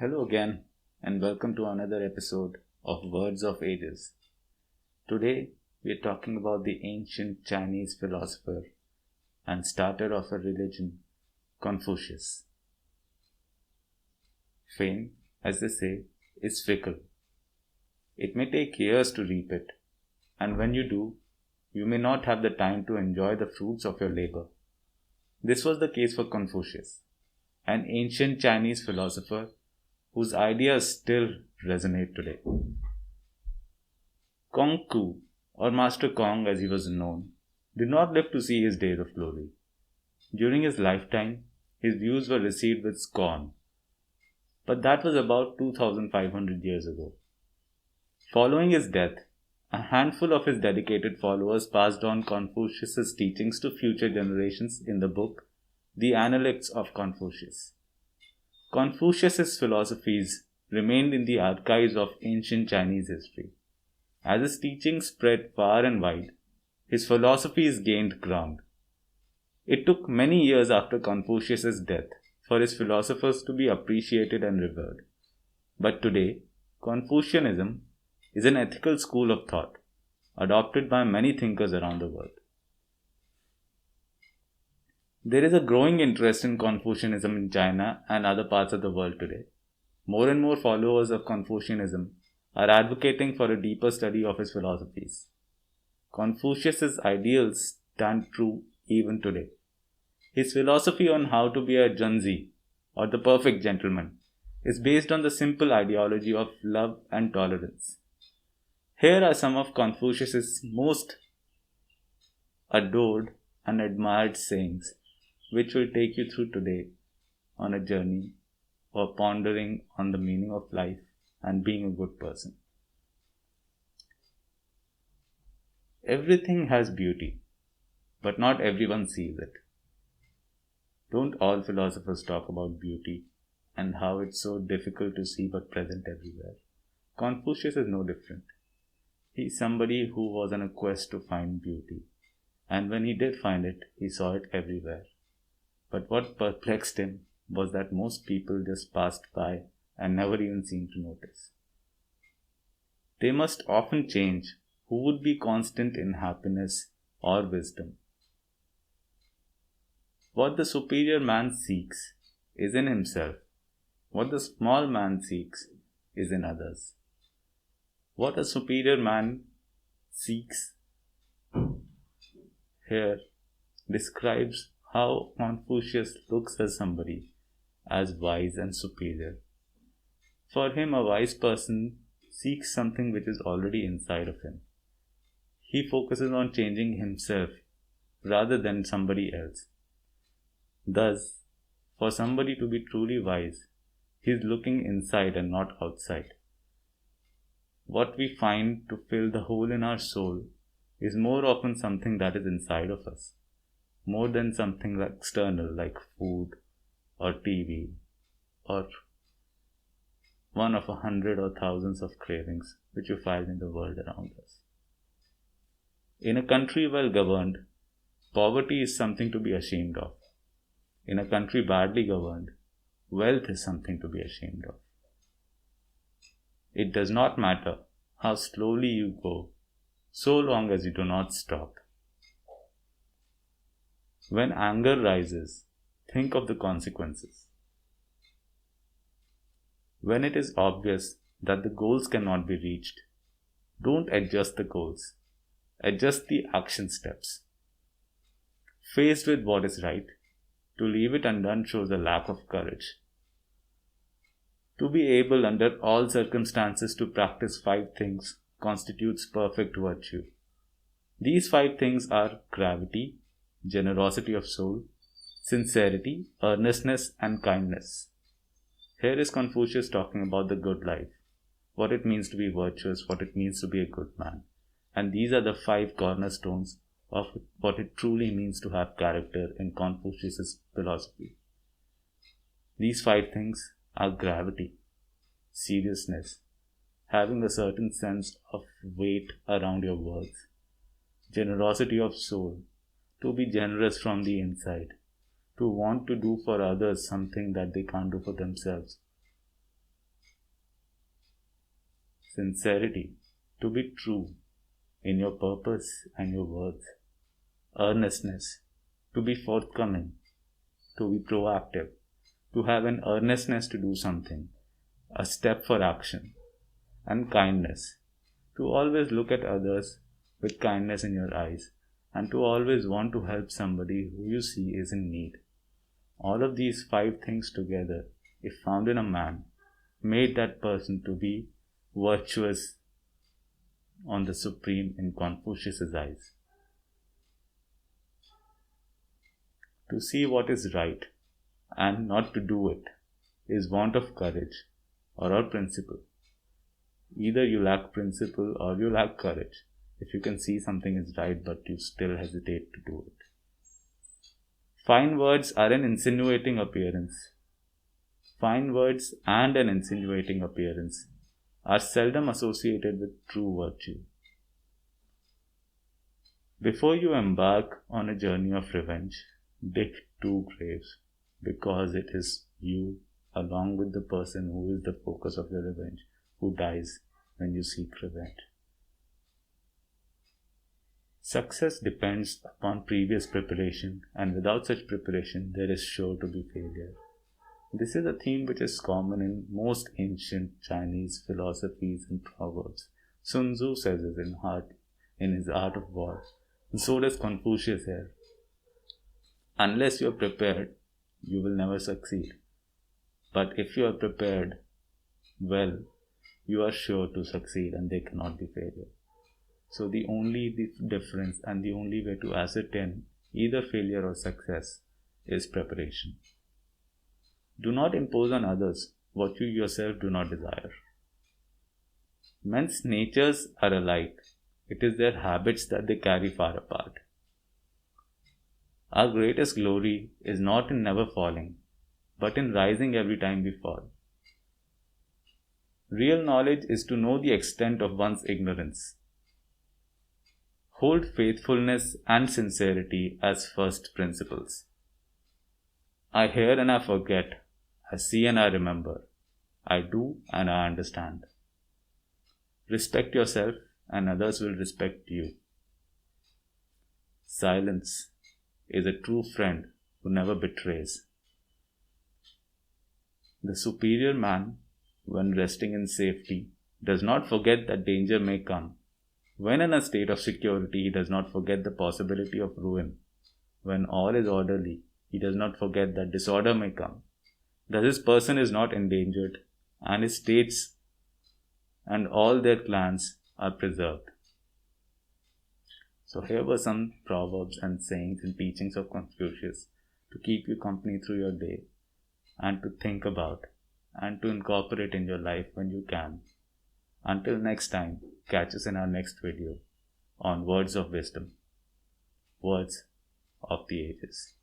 Hello again, and welcome to another episode of Words of Ages. Today, we are talking about the ancient Chinese philosopher and starter of a religion, Confucius. Fame, as they say, is fickle. It may take years to reap it, and when you do, you may not have the time to enjoy the fruits of your labor. This was the case for Confucius, an ancient Chinese philosopher whose ideas still resonate today. Kong Ku, or Master Kong as he was known, did not live to see his days of glory. During his lifetime, his views were received with scorn, but that was about 2500 years ago. Following his death, a handful of his dedicated followers passed on Confucius's teachings to future generations in the book The Analects of Confucius. Confucius's philosophies remained in the archives of ancient Chinese history. As his teachings spread far and wide, his philosophies gained ground. It took many years after Confucius's death for his philosophers to be appreciated and revered. But today, Confucianism is an ethical school of thought, adopted by many thinkers around the world. There is a growing interest in Confucianism in China and other parts of the world today. More and more followers of Confucianism are advocating for a deeper study of his philosophies. Confucius's ideals stand true even today. His philosophy on how to be a Junzi, or the perfect gentleman, is based on the simple ideology of love and tolerance. Here are some of Confucius's most adored and admired sayings, which will take you through today on a journey or pondering on the meaning of life and being a good person. Everything has beauty, but not everyone sees it. Don't all philosophers talk about beauty and how it's so difficult to see but present everywhere? Confucius is no different. He's somebody who was on a quest to find beauty, and when he did find it, he saw it everywhere. But what perplexed him was that most people just passed by and never even seemed to notice. They must often change who would be constant in happiness or wisdom. What the superior man seeks is in himself. What the small man seeks is in others. What a superior man seeks here describes how Confucius looks at somebody as wise and superior. For him, a wise person seeks something which is already inside of him. He focuses on changing himself rather than somebody else. Thus, for somebody to be truly wise, he is looking inside and not outside. What we find to fill the hole in our soul is more often something that is inside of us, more than something like external like food or TV or one of 100 or thousands of cravings which you find in the world around us. In a country well governed, poverty is something to be ashamed of. In a country badly governed, wealth is something to be ashamed of. It does not matter how slowly you go, so long as you do not stop. When anger rises, think of the consequences. When it is obvious that the goals cannot be reached, don't adjust the goals. Adjust the action steps. Faced with what is right, to leave it undone shows a lack of courage. To be able under all circumstances to practice 5 things constitutes perfect virtue. These 5 things are gravity, generosity of soul, sincerity, earnestness, and kindness. Here is Confucius talking about the good life, what it means to be virtuous, what it means to be a good man. And these are the 5 cornerstones of what it truly means to have character in Confucius's philosophy. These 5 things are gravity, seriousness, having a certain sense of weight around your words, generosity of soul, to be generous from the inside, to want to do for others something that they can't do for themselves, Sincerity, to be true in your purpose and your words. Earnestness, to be forthcoming, to be proactive, to have an earnestness to do something, a step for action. And kindness, to always look at others with kindness in your eyes and to always want to help somebody who you see is in need. All of these 5 things together, if found in a man, made that person to be virtuous on the supreme in Confucius's eyes. To see what is right and not to do it is want of courage or principle. Either you lack principle or you lack courage if you can see something is right but you still hesitate to do it. Fine words are an insinuating appearance. Fine words and an insinuating appearance are seldom associated with true virtue. Before you embark on a journey of revenge, dig 2 graves, because it is you, along with the person who is the focus of your revenge, who dies when you seek revenge. Success depends upon previous preparation, and without such preparation, there is sure to be failure. This is a theme which is common in most ancient Chinese philosophies and proverbs. Sun Tzu says it in his Art of War, and so does Confucius here. Unless you are prepared, you will never succeed. But if you are prepared well, you are sure to succeed and there cannot be failure. So the only difference and the only way to ascertain either failure or success is preparation. Do not impose on others what you yourself do not desire. Men's natures are alike. It is their habits that they carry far apart. Our greatest glory is not in never falling, but in rising every time we fall. Real knowledge is to know the extent of one's ignorance. Hold faithfulness and sincerity as first principles. I hear and I forget. I see and I remember. I do and I understand. Respect yourself and others will respect you. Silence is a true friend who never betrays. The superior man, when resting in safety, does not forget that danger may come. When in a state of security, he does not forget the possibility of ruin. When all is orderly, he does not forget that disorder may come. Thus his person is not endangered, and his states and all their clans are preserved. So here were some proverbs and sayings and teachings of Confucius to keep you company through your day and to think about and to incorporate in your life when you can. Until next time, catch us in our next video on Words of Wisdom, Words of the Ages.